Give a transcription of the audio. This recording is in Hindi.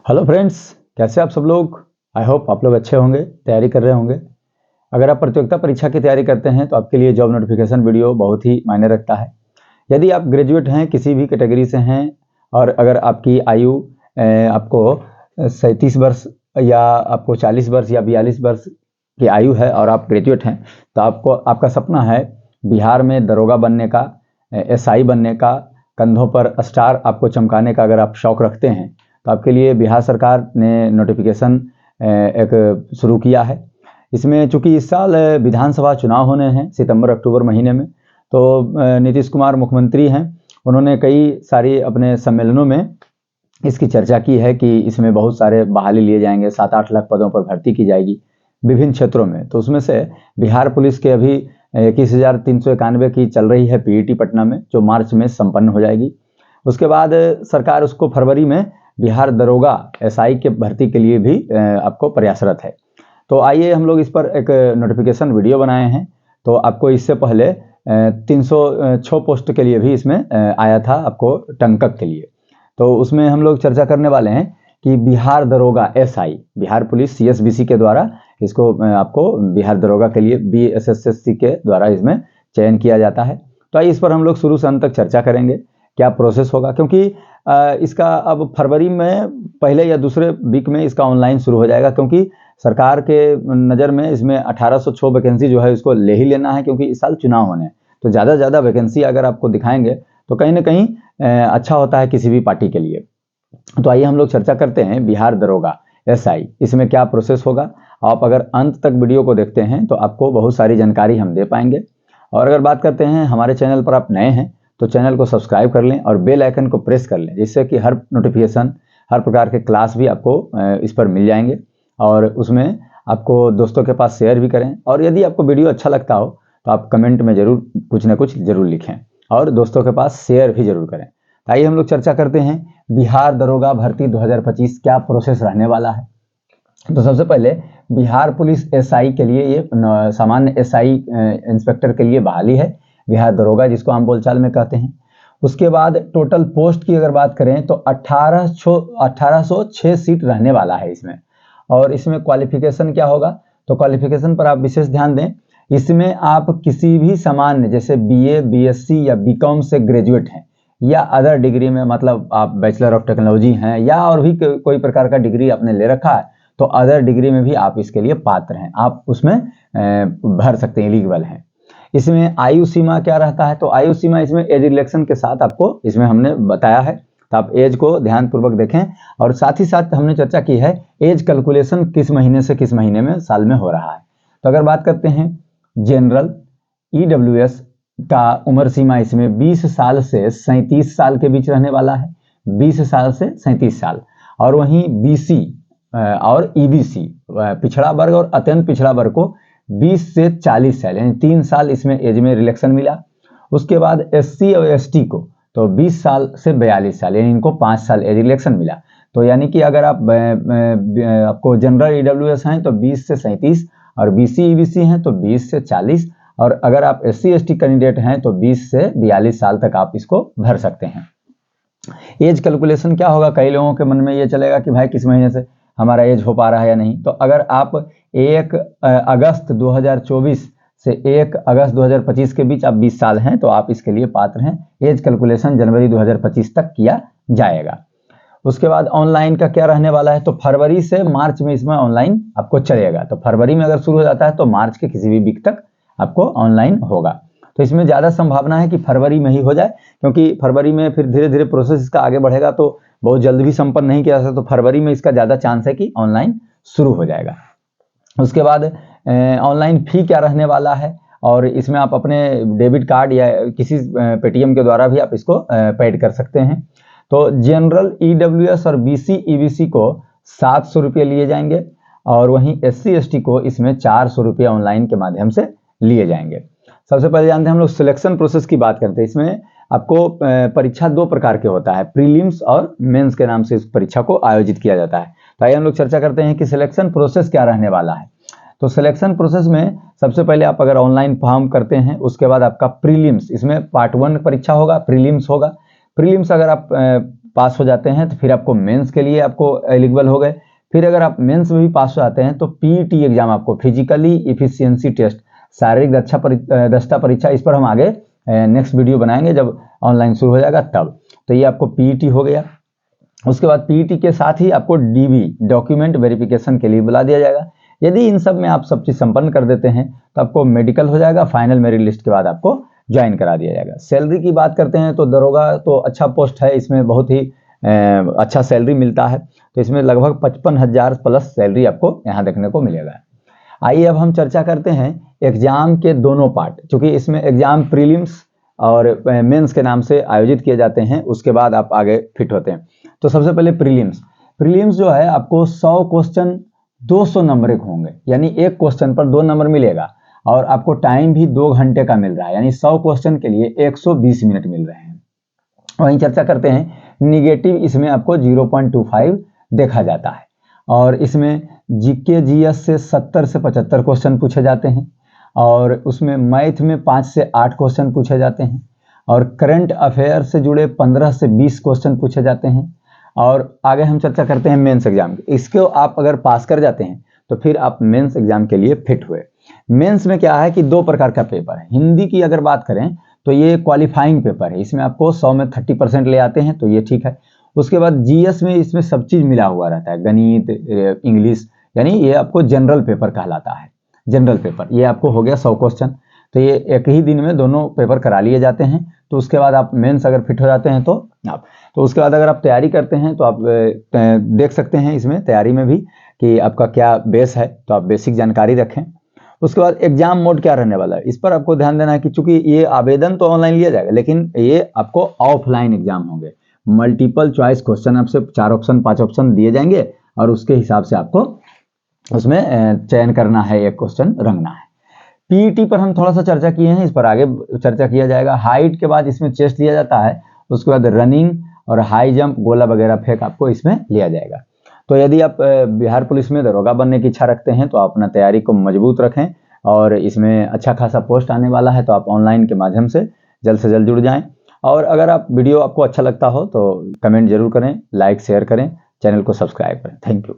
हेलो फ्रेंड्स, कैसे आप सब लोग। आई होप आप लोग अच्छे होंगे, तैयारी कर रहे होंगे। अगर आप प्रतियोगिता परीक्षा की तैयारी करते हैं तो आपके लिए जॉब नोटिफिकेशन वीडियो बहुत ही मायने रखता है। यदि आप ग्रेजुएट हैं, किसी भी कैटेगरी से हैं, और अगर आपकी आयु आपको 37 वर्ष या आपको 40 वर्ष या 42 वर्ष की आयु है और आप ग्रेजुएट हैं, तो आपको आपका सपना है बिहार में दरोगा बनने का, एसआई बनने का, कंधों पर स्टार आपको चमकाने का अगर आप शौक रखते हैं तो आपके लिए बिहार सरकार ने नोटिफिकेशन एक शुरू किया है। इसमें चूंकि इस साल विधानसभा चुनाव होने हैं सितंबर अक्टूबर महीने में, तो नीतीश कुमार मुख्यमंत्री हैं, उन्होंने कई सारी अपने सम्मेलनों में इसकी चर्चा की है कि इसमें बहुत सारे बहाली लिए जाएंगे, 7-8 लाख पदों पर भर्ती की जाएगी विभिन्न क्षेत्रों में। तो उसमें से बिहार पुलिस के अभी 21,391 की चल रही है पीईटी पटना में, जो मार्च में संपन्न हो जाएगी। उसके बाद सरकार उसको फरवरी में बिहार दरोगा एसआई के भर्ती के लिए भी आपको प्रयासरत है। तो आइए हम लोग इस पर एक नोटिफिकेशन वीडियो बनाए हैं। तो आपको इससे पहले 306 पोस्ट के लिए भी इसमें आया था आपको टंकक के लिए, तो उसमें हम लोग चर्चा करने वाले हैं कि बिहार दरोगा एसआई, बिहार पुलिस सीएसबीसी के द्वारा इसको आपको बिहार दरोगा के लिए बीएसएससी के द्वारा इसमें चयन किया जाता है। तो आइए इस पर हम लोग शुरू से अंत तक चर्चा करेंगे, क्या प्रोसेस होगा, क्योंकि इसका अब फरवरी में पहले या दूसरे वीक में इसका ऑनलाइन शुरू हो जाएगा, क्योंकि सरकार के नज़र में इसमें 1806 वैकेंसी जो है इसको ले ही लेना है, क्योंकि इस साल चुनाव होने हैं। तो ज़्यादा से ज़्यादा वैकेंसी अगर आपको दिखाएंगे तो कहीं ना कहीं अच्छा होता है किसी भी पार्टी के लिए। तो आइए हम लोग चर्चा करते हैं बिहार दरोगा एसआई, इसमें क्या प्रोसेस होगा। आप अगर अंत तक वीडियो को देखते हैं तो आपको बहुत सारी जानकारी हम दे पाएंगे। और अगर बात करते हैं हमारे चैनल पर आप नए हैं तो चैनल को सब्सक्राइब कर लें और बेल आइकन को प्रेस कर लें, जिससे कि हर नोटिफिकेशन, हर प्रकार के क्लास भी आपको इस पर मिल जाएंगे। और उसमें आपको दोस्तों के पास शेयर भी करें, और यदि आपको वीडियो अच्छा लगता हो तो आप कमेंट में ज़रूर कुछ ना कुछ ज़रूर लिखें और दोस्तों के पास शेयर भी ज़रूर करें। आइए हम लोग चर्चा करते हैं बिहार दरोगा भर्ती 2025 क्या प्रोसेस रहने वाला है। तो सबसे पहले बिहार पुलिस एसआई के लिए ये सामान्य एसआई इंस्पेक्टर के लिए बहाली है, बिहार दरोगा जिसको हम बोलचाल में कहते हैं। उसके बाद टोटल पोस्ट की अगर बात करें तो 1806 सीट रहने वाला है इसमें। और इसमें क्वालिफिकेशन क्या होगा, तो क्वालिफिकेशन पर आप विशेष ध्यान दें। इसमें आप किसी भी सामान्य जैसे बीए, बीएससी या बीकॉम से ग्रेजुएट हैं, या अदर डिग्री में, मतलब आप बैचलर ऑफ टेक्नोलॉजी हैं, या और भी कोई प्रकार का डिग्री आपने ले रखा है तो अदर डिग्री में भी आप इसके लिए पात्र हैं, आप उसमें भर सकते हैं, एलिजिबल हैं। इसमें आयु सीमा क्या रहता है, तो आयु सीमा इसमें एज रिलेक्शन के साथ आपको इसमें हमने बताया है, तो आप एज को ध्यानपूर्वक देखें। और साथ ही साथ हमने चर्चा की है एज कैलकुलेशन किस महीने से किस महीने में साल में हो रहा है। तो अगर बात करते हैं जनरल ईडब्ल्यूएस का उम्र सीमा इसमें 20 साल से 37 साल के बीच रहने वाला है, 20 साल से 37 साल। और वहीं बीसी और ईबीसी पिछड़ा वर्ग और अत्यंत पिछड़ा वर्ग को 20 से 40 साल, यानी 3 साल इसमें एज में रिलेक्शन मिला। उसके बाद एससी और एसटी को तो 20 साल से 42 साल, यानी इनको 5 साल एज रिलेक्शन मिला। तो यानी कि अगर आप आपको जनरल ईडब्ल्यूएस हैं तो 20 से 37, और बीसी ईबीसी हैं तो 20 से 40, और अगर आप एससी एसटी कैंडिडेट हैं तो 20 से 42 साल तक आप इसको भर सकते हैं। एज कैलकुलेशन क्या होगा, कई लोगों के मन में ये चलेगा कि भाई किस महीने से हमारा एज हो पा रहा है या नहीं। तो अगर आप 1 अगस्त 2024 से 1 अगस्त 2025 के बीच आप 20 साल हैं तो आप इसके लिए पात्र हैं। एज कैलकुलेशन जनवरी 2025 तक किया जाएगा। उसके बाद ऑनलाइन का क्या रहने वाला है, तो फरवरी से मार्च में इसमें ऑनलाइन आपको चलेगा। तो फरवरी में अगर शुरू हो जाता है तो मार्च के किसी भी वीक तक आपको ऑनलाइन होगा। तो इसमें ज़्यादा संभावना है कि फरवरी में ही हो जाए, क्योंकि फरवरी में फिर धीरे धीरे प्रोसेस इसका आगे बढ़ेगा, तो बहुत जल्द भी संपन्न नहीं किया जा सकता। तो फरवरी में इसका ज़्यादा चांस है कि ऑनलाइन शुरू हो जाएगा। उसके बाद ऑनलाइन फ़ी क्या रहने वाला है, और इसमें आप अपने डेबिट कार्ड या किसी पेटीएम के द्वारा भी आप इसको पेड कर सकते हैं। तो जनरल ईडब्ल्यूएस और बीसी ईबीसी को 700 रुपये लिए जाएंगे, और वहीं एससी एसटी को इसमें 400 रुपये ऑनलाइन के माध्यम से लिए जाएंगे। सबसे पहले जानते हैं हम लोग सिलेक्शन प्रोसेस की बात करते हैं। इसमें आपको परीक्षा 2 प्रकार के होता है, प्रीलिम्स और मेंस के नाम से इस परीक्षा को आयोजित किया जाता है। तो आइए हम लोग चर्चा करते हैं कि सिलेक्शन प्रोसेस क्या रहने वाला है। तो सिलेक्शन प्रोसेस में सबसे पहले आप अगर ऑनलाइन फॉर्म करते हैं, उसके बाद आपका प्रीलिम्स, इसमें पार्ट 1 परीक्षा होगा, प्रीलिम्स होगा। प्रीलिम्स अगर आप पास हो जाते हैं तो फिर आपको मेंस के लिए आपको एलिजिबल हो गए। फिर अगर आप मेंस में भी पास हो जाते हैं तो पीईटी एग्जाम आपको फिजिकली इफिशियंसी टेस्ट, शारीरिक दक्षता परीक्षा, इस पर हम आगे नेक्स्ट वीडियो बनाएंगे जब ऑनलाइन शुरू हो जाएगा तब। तो ये आपको पीईटी हो गया। उसके बाद पीईटी के साथ ही आपको डीबी डॉक्यूमेंट वेरिफिकेशन के लिए बुला दिया जाएगा। यदि इन सब में आप सब चीज संपन्न कर देते हैं तो आपको मेडिकल हो जाएगा। फाइनल मेरिट लिस्ट के बाद आपको ज्वाइन करा दिया जाएगा। सैलरी की बात करते हैं तो दरोगा तो अच्छा पोस्ट है, इसमें बहुत ही अच्छा सैलरी मिलता है। तो इसमें लगभग 55,000 प्लस सैलरी आपको यहाँ देखने को मिलेगा। आइए अब हम चर्चा करते हैं एग्जाम के दोनों पार्ट, क्योंकि इसमें एग्जाम प्रीलिम्स और मेंस के नाम से आयोजित किए जाते हैं, उसके बाद आप आगे फिट होते हैं। तो सबसे पहले प्रीलिम्स जो है आपको 100 क्वेश्चन 200 नंबर के होंगे, यानी एक क्वेश्चन पर 2 नंबर मिलेगा और आपको टाइम भी 2 घंटे का मिल रहा है, यानी 100 क्वेश्चन के लिए 120 मिनट मिल रहे हैं। वहीं चर्चा करते हैं निगेटिव, इसमें आपको 0.25 देखा जाता है और इसमें जीके जीएस से 70 से 75 क्वेश्चन पूछे जाते हैं और उसमें मैथ में 5 से 8 क्वेश्चन पूछे जाते हैं और करंट अफेयर से जुड़े 15 से 20 क्वेश्चन पूछे जाते हैं। और आगे हम चर्चा करते हैं मेंस एग्जाम की। इसको आप अगर पास कर जाते हैं तो फिर आप मेंस एग्जाम के लिए फिट हुए। मेंस में क्या है कि 2 प्रकार का पेपर है। हिंदी की अगर बात करें तो ये क्वालिफाइंग पेपर है, इसमें आपको 100 में 30% ले आते हैं, तो ये ठीक है। उसके बाद जीएस में इसमें सब चीज मिला हुआ रहता है, गणित, इंग्लिश, यानी ये आपको जनरल पेपर कहलाता है। जनरल पेपर ये आपको हो गया 100 क्वेश्चन, तो ये एक ही दिन में दोनों पेपर करा लिए जाते हैं। तो उसके बाद आप मेंस अगर फिट हो जाते हैं तो उसके बाद अगर आप तैयारी करते हैं तो आप देख सकते हैं इसमें तैयारी में भी कि आपका क्या बेस है, तो आप बेसिक जानकारी रखें। उसके बाद एग्जाम मोड क्या रहने वाला है, इस पर आपको ध्यान देना है कि चूंकि ये आवेदन तो ऑनलाइन लिया जाएगा, लेकिन ये आपको ऑफलाइन एग्जाम होंगे। मल्टीपल चॉइस क्वेश्चन आपसे 4 ऑप्शन 5 ऑप्शन दिए जाएंगे और उसके हिसाब से आपको उसमें चयन करना है, एक क्वेश्चन रंगना है। पीईटी पर हम थोड़ा सा चर्चा किए हैं, इस पर आगे चर्चा किया जाएगा। हाइट के बाद इसमें चेस्ट दिया जाता है, उसके बाद रनिंग और हाई जंप, गोला वगैरह फेंक आपको इसमें लिया जाएगा। तो यदि आप बिहार पुलिस में दरोगा बनने की इच्छा रखते हैं तो आप अपना तैयारी को मजबूत रखें और इसमें अच्छा खासा पोस्ट आने वाला है, तो आप ऑनलाइन के माध्यम से जल्द जुड़ जाएं। और अगर आप वीडियो आपको अच्छा लगता हो तो कमेंट जरूर करें, लाइक शेयर करें, चैनल को सब्सक्राइब करें। Thank you.